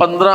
15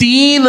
3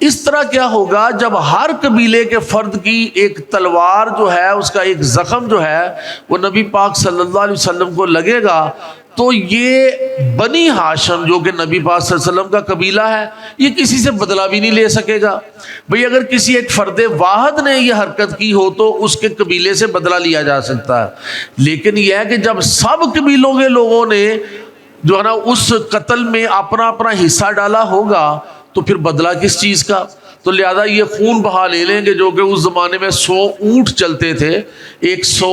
اس طرح کیا ہوگا جب ہر قبیلے کے فرد کی ایک تلوار جو ہے، اس کا ایک زخم جو ہے وہ نبی پاک صلی اللہ علیہ وسلم کو لگے گا، تو یہ بنی ہاشم جو کہ نبی پاک صلی اللہ علیہ وسلم کا قبیلہ ہے، یہ کسی سے بدلہ بھی نہیں لے سکے گا۔ بھئی اگر کسی ایک فرد واحد نے یہ حرکت کی ہو تو اس کے قبیلے سے بدلہ لیا جا سکتا ہے، لیکن یہ ہے کہ جب سب قبیلوں کے لوگوں نے جو ہے نا اس قتل میں اپنا اپنا حصہ ڈالا ہوگا تو پھر بدلہ کس چیز کا؟ تو لہذا یہ خون بہا لے لیں گے، جو کہ اس زمانے میں 100 اونٹ چلتے تھے، 100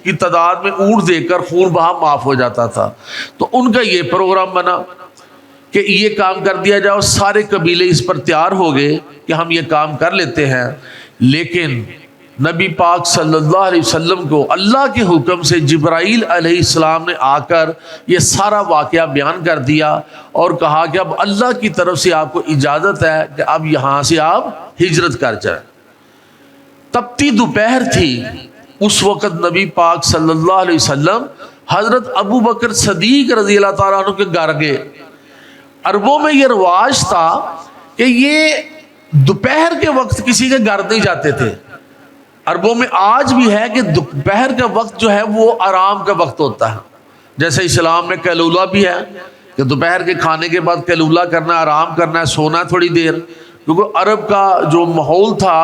کی تعداد میں اونٹ دے کر خون بہا معاف ہو جاتا تھا۔ تو ان کا یہ پروگرام بنا کہ یہ کام کر دیا جائے، اور سارے قبیلے اس پر تیار ہو گئے کہ ہم یہ کام کر لیتے ہیں۔ لیکن نبی پاک صلی اللہ علیہ وسلم کو اللہ کے حکم سے جبرائیل علیہ السلام نے آ کر یہ سارا واقعہ بیان کر دیا اور کہا کہ اب اللہ کی طرف سے آپ کو اجازت ہے کہ اب یہاں سے آپ ہجرت کر جائیں۔ تپتی دوپہر تھی، اس وقت نبی پاک صلی اللہ علیہ وسلم حضرت ابو بکر صدیق رضی اللہ تعالیٰ عنہ کے گھر گئے۔ عربوں میں یہ رواج تھا کہ یہ دوپہر کے وقت کسی کے گھر نہیں جاتے تھے۔ عربوں میں آج بھی ہے کہ دوپہر کا وقت جو ہے وہ آرام کا وقت ہوتا ہے، جیسے اسلام میں قیلولہ بھی ہے کہ دوپہر کے کھانے کے بعد قیلولہ کرنا، آرام کرنا ہے، سونا تھوڑی دیر، کیونکہ عرب کا جو ماحول تھا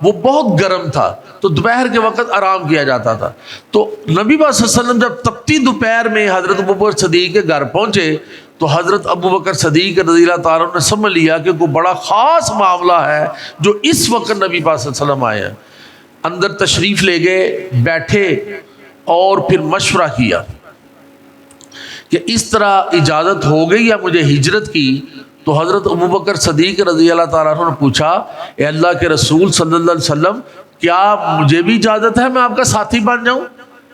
وہ بہت گرم تھا، تو دوپہر کے وقت آرام کیا جاتا تھا۔ تو نبی صلی اللہ علیہ وسلم جب تپتی دوپہر میں حضرت ابو بکر صدیق کے گھر پہنچے تو حضرت ابو بکر صدیق رضی اللہ تعالیٰ عنہ نے سمجھ لیا کہ کوئی بڑا خاص معاملہ ہے جو اس وقت نبی صلی اللہ علیہ وسلم آئے ہیں۔ اندر تشریف لے گئے، بیٹھے اور پھر مشورہ کیا کہ اس طرح اجازت ہو گئی یا مجھے ہجرت کی؟ تو حضرت ابو بکر صدیق رضی اللہ تعالیٰ عنہ نے پوچھا، اے اللہ کے رسول صلی اللہ علیہ وسلم، کیا مجھے بھی اجازت ہے میں آپ کا ساتھی بن جاؤں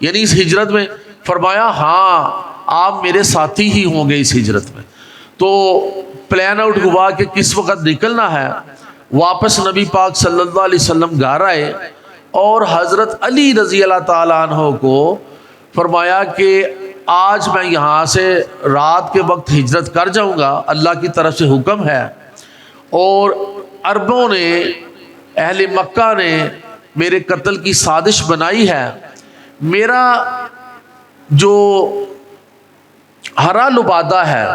یعنی اس ہجرت میں؟ فرمایا ہاں، آپ میرے ساتھی ہی ہوں گے اس ہجرت میں۔ تو پلان آؤٹ ہوا کہ کس وقت نکلنا ہے۔ واپس نبی پاک صلی اللہ علیہ وسلم گھر آئے اور حضرت علی رضی اللہ تعالیٰ عنہ کو فرمایا کہ آج میں یہاں سے رات کے وقت ہجرت کر جاؤں گا، اللہ کی طرف سے حکم ہے، اور عربوں نے، اہل مکہ نے میرے قتل کی سازش بنائی ہے، میرا جو ہرا لبادہ ہے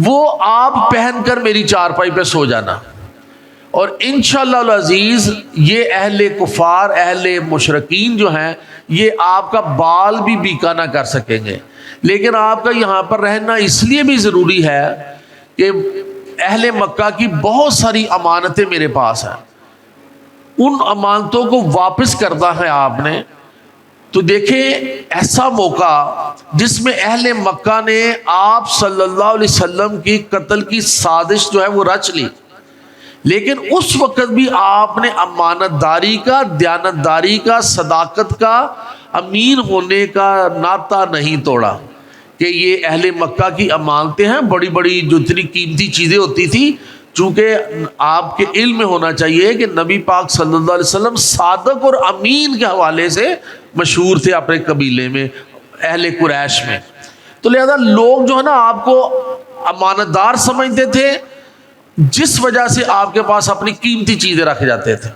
وہ آپ پہن کر میری چارپائی پہ سو جانا، اور انشاءاللہ العزیز یہ اہل کفار، اہل مشرکین جو ہیں، یہ آپ کا بال بھی بیکا نہ کر سکیں گے، لیکن آپ کا یہاں پر رہنا اس لیے بھی ضروری ہے کہ اہل مکہ کی بہت ساری امانتیں میرے پاس ہیں، ان امانتوں کو واپس کرنا ہے آپ نے۔ تو دیکھیں ایسا موقع جس میں اہل مکہ نے آپ صلی اللہ علیہ وسلم کی قتل کی سازش جو ہے وہ رچ لی، لیکن اس وقت بھی آپ نے امانت داری کا، دیانت داری کا، صداقت کا، امین ہونے کا ناطہ نہیں توڑا کہ یہ اہل مکہ کی امانتیں ہیں، بڑی بڑی جو اتنی قیمتی چیزیں ہوتی تھی، چونکہ آپ کے علم میں ہونا چاہیے کہ نبی پاک صلی اللہ علیہ وسلم صادق اور امین کے حوالے سے مشہور تھے اپنے قبیلے میں، اہل قریش میں۔ تو لہذا لوگ جو ہے نا آپ کو امانت دار سمجھتے تھے، جس وجہ سے آپ کے پاس اپنی قیمتی چیزیں رکھ جاتے تھے۔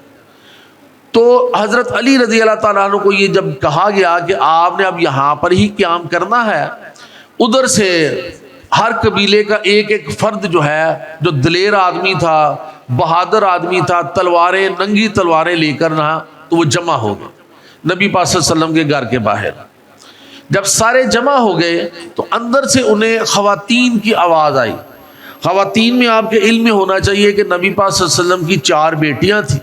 تو حضرت علی رضی اللہ تعالیٰ عنہ کو یہ جب کہا گیا کہ آپ نے اب یہاں پر ہی قیام کرنا ہے، ادھر سے ہر قبیلے کا ایک ایک فرد جو ہے، جو دلیر آدمی تھا، بہادر آدمی تھا، تلواریں، ننگی تلواریں لے کر نہ تو وہ جمع ہو گئے نبی پاک صلی اللہ علیہ وسلم کے گھر کے باہر۔ جب سارے جمع ہو گئے تو اندر سے انہیں خواتین کی آواز آئی۔ خواتین میں آپ کے علم میں ہونا چاہیے کہ نبی پاک صلی اللہ علیہ وسلم کی 4 بیٹیاں تھیں،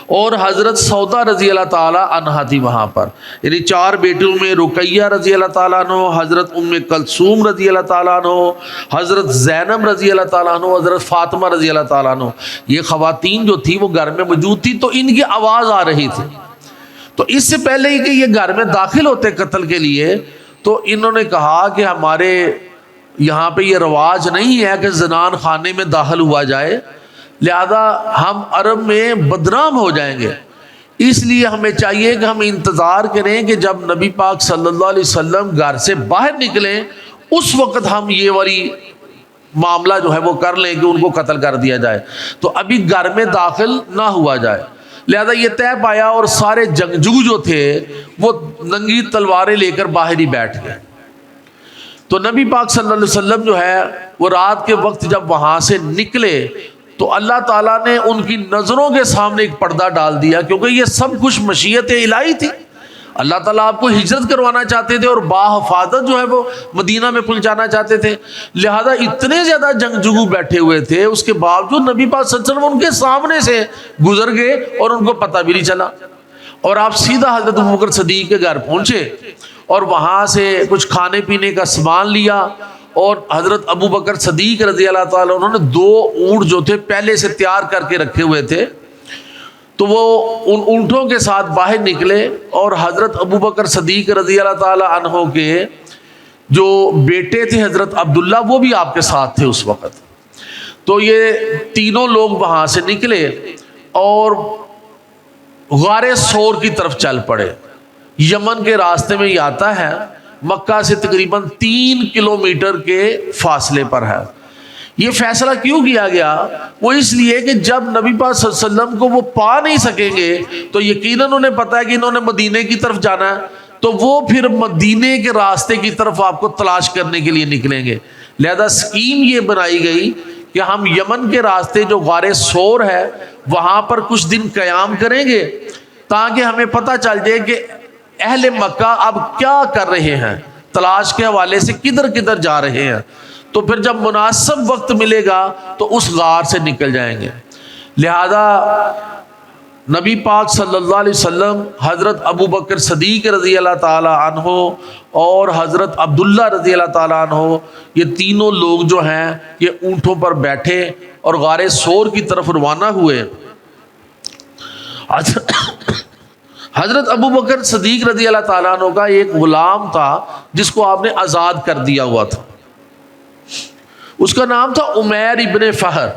اور حضرت سودا رضی اللہ تعالی عنہا تھی وہاں پر، یعنی 4 بیٹیوں میں رقیہ رضی اللہ تعالیٰ عنہ، حضرت ام کلثوم رضی اللہ تعالیٰ عنہ، حضرت زینب رضی اللہ تعالیٰ عنہ، حضرت فاطمہ رضی اللہ تعالیٰ عنہ، یہ خواتین جو تھی وہ گھر میں موجود تھی، تو ان کی آواز آ رہی تھی۔ تو اس سے پہلے ہی کہ یہ گھر میں داخل ہوتے قتل کے لیے، تو انہوں نے کہا کہ ہمارے یہاں پہ یہ رواج نہیں ہے کہ زنان خانے میں داخل ہوا جائے، لہذا ہم عرب میں بدنام ہو جائیں گے، اس لیے ہمیں چاہیے کہ ہم انتظار کریں کہ جب نبی پاک صلی اللہ علیہ وسلم گھر سے باہر نکلیں اس وقت ہم یہ والی معاملہ جو ہے وہ کر لیں کہ ان کو قتل کر دیا جائے، تو ابھی گھر میں داخل نہ ہوا جائے۔ لہذا یہ طے پایا اور سارے جنگجو جو تھے وہ ننگی تلواریں لے کر باہر ہی بیٹھ گئے۔ تو نبی پاک صلی اللہ علیہ وسلم جو ہے وہ رات کے وقت جب وہاں سے نکلے تو اللہ تعالیٰ نے ان کی نظروں کے سامنے ایک پردہ ڈال دیا، کیونکہ یہ سب کچھ مشیت الہی تھی۔ اللہ تعالیٰ آپ کو ہجرت کروانا چاہتے تھے اور باحفاظت جو ہے وہ مدینہ میں پہنچانا چاہتے تھے، لہذا اتنے زیادہ جنگجو بیٹھے ہوئے تھے، اس کے باوجود نبی پاک صلی اللہ علیہ وسلم ان کے سامنے سے گزر گئے اور ان کو پتہ بھی نہیں چلا، اور آپ سیدھا حضرت ابوبکر صدیق کے گھر پہنچے اور وہاں سے کچھ کھانے پینے کا سامان لیا، اور حضرت ابوبکر صدیق رضی اللہ تعالیٰ انہوں نے 2 اونٹ جو تھے پہلے سے تیار کر کے رکھے ہوئے تھے، تو وہ ان اونٹوں کے ساتھ باہر نکلے، اور حضرت ابوبکر صدیق رضی اللہ تعالیٰ عنہ کے جو بیٹے تھے حضرت عبداللہ وہ بھی آپ کے ساتھ تھے اس وقت۔ تو یہ تینوں لوگ وہاں سے نکلے اور غار سور کی طرف چل پڑے۔ یمن کے راستے میں یہ آتا ہے، مکہ سے تقریباً 3 کلومیٹر کے فاصلے پر ہے۔ یہ فیصلہ کیوں کیا گیا؟ وہ اس لیے کہ جب نبی پاک صلی اللہ علیہ وسلم کو وہ پا نہیں سکیں گے تو یقیناً انہیں پتا ہے کہ انہوں نے مدینے کی طرف جانا ہے، تو وہ پھر مدینے کے راستے کی طرف آپ کو تلاش کرنے کے لیے نکلیں گے۔ لہذا سکیم یہ بنائی گئی کہ ہم یمن کے راستے جو غار سور ہے وہاں پر کچھ دن قیام کریں گے، تاکہ ہمیں پتہ چل جائے کہ اہل مکہ اب کیا کر رہے ہیں، تلاش کے حوالے سے کدھر کدھر جا رہے ہیں، تو پھر جب مناسب وقت ملے گا تو اس غار سے نکل جائیں گے۔ لہذا نبی پاک صلی اللہ علیہ وسلم، حضرت ابوبکر صدیق رضی اللہ تعالی عنہ اور حضرت عبداللہ رضی اللہ تعالی عنہ، یہ تینوں لوگ جو ہیں یہ اونٹوں پر بیٹھے اور غار سور کی طرف روانہ ہوئے۔ حضرت ابوبکر صدیق رضی اللہ تعالیٰ عنہ کا ایک غلام تھا جس کو آپ نے آزاد کر دیا ہوا تھا، اس کا نام تھا عمیر ابن فہر۔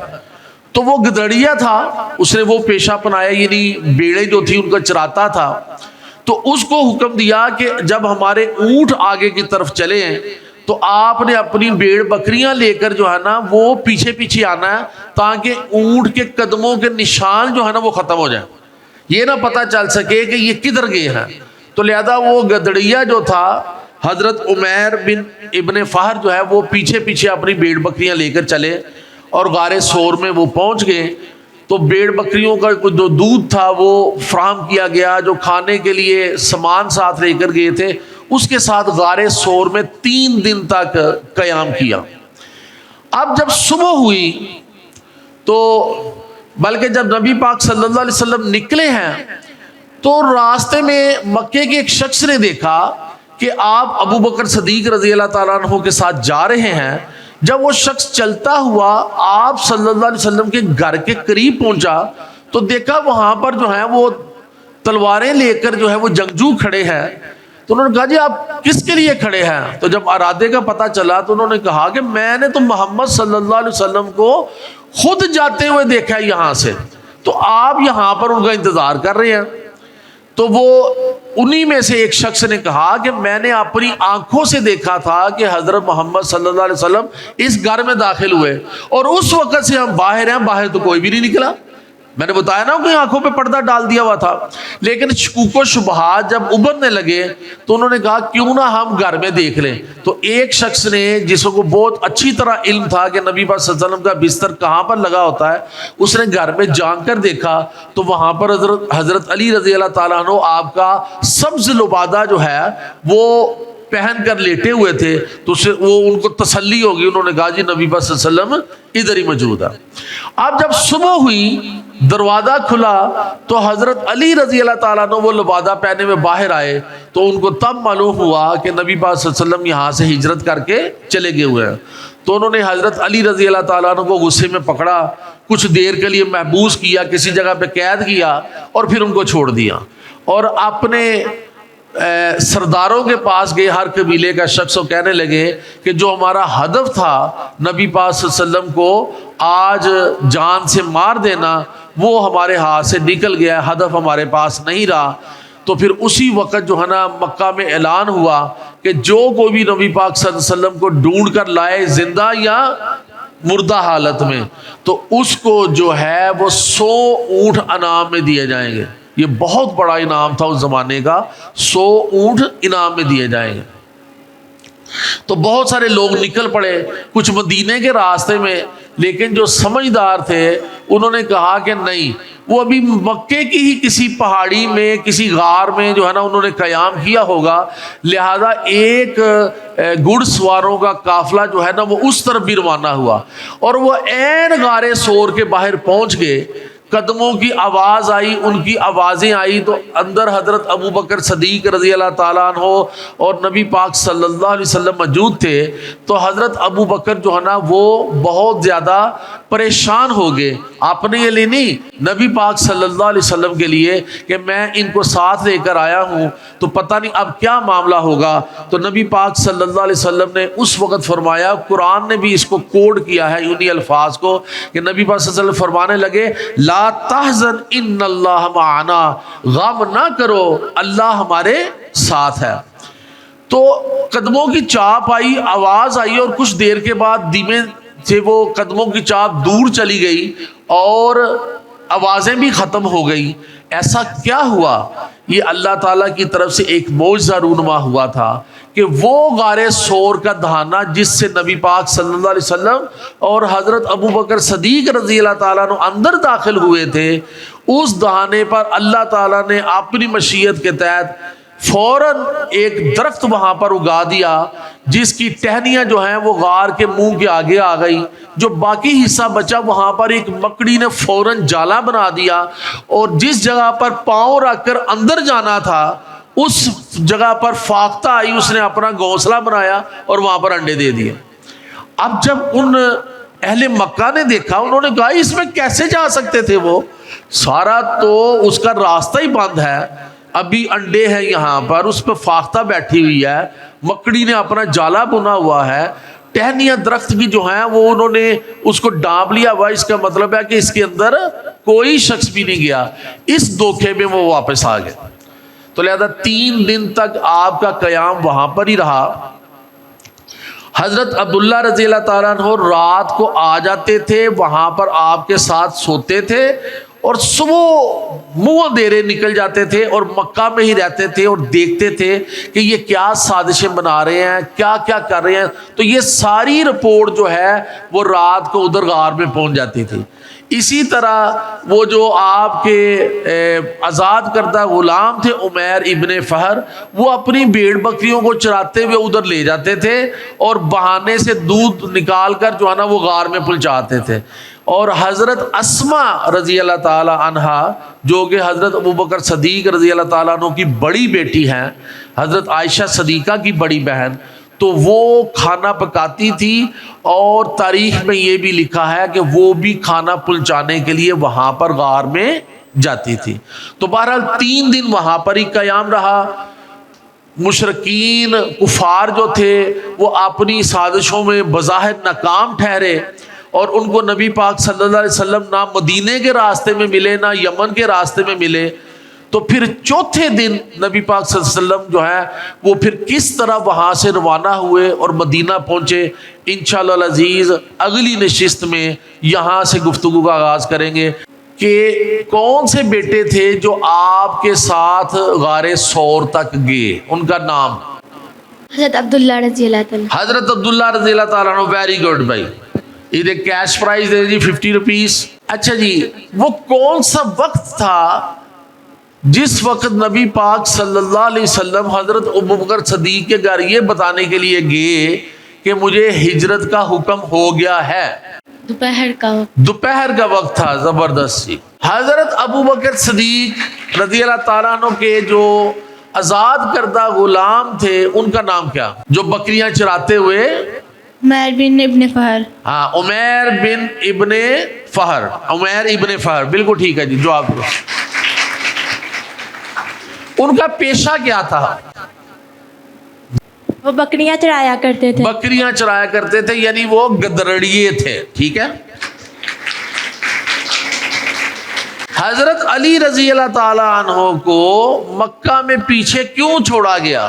تو وہ گدڑیا تھا، اس نے وہ پیشہ اپنایا، یعنی بیڑے جو تھی ان کا چراتا تھا۔ تو اس کو حکم دیا کہ جب ہمارے اونٹ آگے کی طرف چلے ہیں تو آپ نے اپنی بیڑ بکریاں لے کر جو ہے نا وہ پیچھے پیچھے آنا ہے، تاکہ اونٹ کے قدموں کے نشان جو ہے نا وہ ختم ہو جائیں، یہ نہ پتہ چل سکے کہ یہ کدھر گئے ہیں۔ تو لہذا وہ گدڑیا جو تھا حضرت عمیر بن ابن فہر جو ہے وہ پیچھے پیچھے اپنی بیڑ بکریاں لے کر چلے اور غار سور میں وہ پہنچ گئے۔ تو بیڑ بکریوں کا جو دودھ تھا وہ فراہم کیا گیا، جو کھانے کے لیے سامان ساتھ لے کر گئے تھے اس کے ساتھ غار سور میں 3 دن تک قیام کیا۔ اب جب صبح ہوئی تو بلکہ جب نبی پاک صلی اللہ علیہ وسلم نکلے ہیں تو راستے میں مکے کے ایک شخص نے دیکھا کہ آپ ابوبکر صدیق رضی اللہ تعالیٰ عنہ کے ساتھ جا رہے ہیں۔ جب وہ شخص چلتا ہوا آپ صلی اللہ علیہ وسلم کے گھر کے قریب پہنچا تو دیکھا وہاں پر جو ہے وہ تلواریں لے کر جو ہے وہ جنگجو کھڑے ہیں۔ تو انہوں نے کہا جی آپ کس کے لیے کھڑے ہیں؟ تو جب ارادے کا پتہ چلا تو انہوں نے کہا کہ میں نے تو محمد صلی اللہ علیہ وسلم کو خود جاتے ہوئے دیکھا ہے یہاں سے، تو آپ یہاں پر ان کا انتظار کر رہے ہیں۔ تو وہ انہی میں سے ایک شخص نے کہا کہ میں نے اپنی آنکھوں سے دیکھا تھا کہ حضرت محمد صلی اللہ علیہ وسلم اس گھر میں داخل ہوئے، اور اس وقت سے ہم باہر ہیں، باہر تو کوئی بھی نہیں نکلا۔ میں نے بتایا نا کہ آنکھوں پہ پردہ ڈال دیا ہوا تھا، لیکن شکوک و شبہات جب ابھرنے لگے تو انہوں نے کہا کیوں نہ ہم گھر میں دیکھ لیں۔ تو ایک شخص نے جس کو بہت اچھی طرح علم تھا کہ نبی پاک صلی اللہ علیہ وسلم کا بستر کہاں پر لگا ہوتا ہے، اس نے گھر میں جان کر دیکھا تو وہاں پر حضرت علی رضی اللہ تعالیٰ عنہ آپ کا سبز لبادہ جو ہے وہ پہن کر لیٹے ہوئے تھے۔ تو وہ ان کو تسلی ہوگی، انہوں نے کہا جی نبی پاک صلی اللہ علیہ وسلم ادھر ہی موجود ہے۔ اب جب صبح ہوئی دروازہ کھلا تو حضرت علی رضی اللہ تعالیٰ عنہ وہ لبادہ پہنے میں باہر آئے، تو ان کو تب معلوم ہوا کہ نبی پاک صلی اللہ علیہ وسلم یہاں سے ہجرت کر کے چلے گئے ہوئے ہیں۔ تو انہوں نے حضرت علی رضی اللہ تعالیٰ عنہ کو غصے میں پکڑا، کچھ دیر کے لیے محبوس کیا، کسی جگہ پہ قید کیا اور پھر ان کو چھوڑ دیا، اور اپنے سرداروں کے پاس گئے، ہر قبیلے کا شخص، وہ کہنے لگے کہ جو ہمارا ہدف تھا نبی پاک صلی اللہ علیہ وسلم کو آج جان سے مار دینا وہ ہمارے ہاتھ سے نکل گیا، ہدف ہمارے پاس نہیں رہا۔ تو پھر اسی وقت جو ہے نا مکہ میں اعلان ہوا کہ جو کوئی بھی نبی پاک صلی اللہ علیہ وسلم کو ڈھونڈ کر لائے زندہ یا مردہ حالت میں، تو اس کو جو ہے وہ 100 اونٹ انعام میں دیے جائیں گے۔ یہ بہت بڑا انعام تھا اس زمانے کا، 100 اونٹ انعام میں دیے جائیں گے۔ تو بہت سارے لوگ نکل پڑے، کچھ مدینے کے راستے میں، لیکن جو سمجھدار تھے انہوں نے کہا کہ نہیں، وہ ابھی مکے کی ہی کسی پہاڑی میں، کسی غار میں جو ہے نا انہوں نے قیام کیا ہوگا، لہذا ایک گھڑ سواروں کا قافلہ جو ہے نا وہ اس طرف بھی روانہ ہوا، اور وہ عین غار سور کے باہر پہنچ گئے۔ قدموں کی آواز آئی، ان کی آوازیں آئی، تو اندر حضرت ابو بکر صدیق رضی اللہ تعالیٰ عنہ اور نبی پاک صلی اللہ علیہ وسلم موجود تھے۔ تو حضرت ابو بکر جو ہے نا وہ بہت زیادہ پریشان ہو گئے، اپنے لیے نہیں، نبی پاک صلی اللہ علیہ وسلم کے لیے، کہ میں ان کو ساتھ لے کر آیا ہوں تو پتہ نہیں اب کیا معاملہ ہوگا۔ تو نبی پاک صلی اللہ علیہ وسلم نے اس وقت فرمایا، قرآن نے بھی اس کو کوڈ کیا ہے انہی الفاظ کو، کہ نبی پاک صلی اللہ علیہ وسلم فرمانے لگے، لا تحزن ان اللہ معنا، غم نہ کرو اللہ ہمارے ساتھ ہے۔ تو قدموں کی چاپ آئی، آواز آئی، اور کچھ دیر کے بعد دھیمے سے وہ قدموں کی چاپ دور چلی گئی اور آوازیں بھی ختم ہو گئی۔ ایسا کیا ہوا؟ یہ اللہ تعالیٰ کی طرف سے ایک معجزہ رونما ہوا تھا کہ وہ غار سور کا دہانہ جس سے نبی پاک صلی اللہ علیہ وسلم اور حضرت ابو بکر صدیق رضی اللہ تعالیٰ عنہ اندر داخل ہوئے تھے، اس دہانے پر اللہ تعالیٰ نے اپنی مشیت کے تحت فوراً ایک درخت وہاں پر اگا دیا، جس کی ٹہنیاں جو ہیں وہ غار کے منہ کے آگے آ گئی۔ جو باقی حصہ بچا وہاں پر ایک مکڑی نے فوراً جالا بنا دیا، اور جس جگہ پر پاؤں رکھ کر اندر جانا تھا اس جگہ پر فاختہ آئی، اس نے اپنا گھونسلہ بنایا اور وہاں پر انڈے دے دیے۔ اب جب ان اہل مکہ نے دیکھا، انہوں نے کہا اس میں کیسے جا سکتے تھے، وہ سارا تو اس کا راستہ ہی بند ہے، ابھی انڈے ہیں یہاں پر، اس پہ فاختہ بیٹھی ہوئی ہے، مکڑی نے اپنا جالا بنا ہوا ہے، ٹہنیاں درخت کی جو ہیں وہ انہوں نے اس کو ڈانپ لیا ہوا، اس کا مطلب ہے کہ اس کے اندر کوئی شخص بھی نہیں گیا۔ اس دھوکے میں وہ واپس آ گئے۔ تو لہذا 3 دن تک آپ کا قیام وہاں پر ہی رہا۔ حضرت عبداللہ رضی اللہ تعالیٰ عنہ رات کو آ جاتے تھے، وہاں پر آپ کے ساتھ سوتے تھے، اور صبح منہ اندھیرے نکل جاتے تھے اور مکہ میں ہی رہتے تھے اور دیکھتے تھے کہ یہ کیا سازشیں بنا رہے ہیں، کیا کیا کر رہے ہیں۔ تو یہ ساری رپورٹ جو ہے وہ رات کو ادھر غار میں پہنچ جاتی تھی۔ اسی طرح وہ جو آپ کے آزاد کردہ غلام تھے عمیر ابن فہر، وہ اپنی بھیڑ بکریوں کو چراتے ہوئے ادھر لے جاتے تھے اور بہانے سے دودھ نکال کر جو ہے نا وہ غار میں پہنچاتے تھے۔ اور حضرت اسما رضی اللہ تعالی عنہا، جو کہ حضرت ابو بکر صدیق رضی اللہ تعالیٰ عنہ کی بڑی بیٹی ہیں، حضرت عائشہ صدیقہ کی بڑی بہن، تو وہ کھانا پکاتی تھی، اور تاریخ میں یہ بھی لکھا ہے کہ وہ بھی کھانا پہنچانے کے لیے وہاں پر غار میں جاتی تھی۔ تو بہرحال 3 دن وہاں پر ہی قیام رہا۔ مشرکین کفار جو تھے وہ اپنی سازشوں میں بظاہر ناکام ٹھہرے، اور ان کو نبی پاک صلی اللہ علیہ وسلم نہ مدینے کے راستے میں ملے نہ یمن کے راستے میں ملے۔ تو پھر چوتھے دن نبی پاک صلی اللہ علیہ وسلم جو ہے وہ پھر کس طرح وہاں سے روانہ ہوئے اور مدینہ پہنچے، انشاءاللہ العزیز اگلی نشست میں یہاں سے گفتگو کا آغاز کریں گے کہ کون سے بیٹے تھے جو آپ کے ساتھ غار سور تک گئے، ان کا نام۔ حضرت عبداللہ رضی اللہ تعالیٰ۔ حضرت عبداللہ رضی اللہ تعالیٰ عنہ، ویری گڈ بھائی، ادھر کیش پرائز دے جی 50 روپیز۔ اچھا جی، وہ کون سا وقت تھا جس وقت نبی پاک صلی اللہ علیہ وسلم حضرت ابو بکر صدیق کے گھر یہ بتانے کے لیے گئے کہ مجھے ہجرت کا حکم ہو گیا ہے؟ دوپہر کا وقت۔ دوپہر کا وقت تھا، زبردست جی۔ حضرت ابو بکر صدیق رضی اللہ تعالیٰ عنہ کے جو آزاد کردہ غلام تھے ان کا نام کیا، جو بکریاں چراتے ہوئے؟ عمیر بن ابن فہر۔ ہاں، عمیر بن ابن فہر، عمیر ابن فہر، بالکل ٹھیک ہے جی، جواب دو۔ ان کا پیشہ کیا تھا؟ وہ بکریاں چرایا کرتے تھے۔ بکریاں چرایا کرتے تھے، یعنی وہ گدرڑیے تھے، ٹھیک ہے۔ حضرت علی رضی اللہ تعالی عنہ کو مکہ میں پیچھے کیوں چھوڑا گیا؟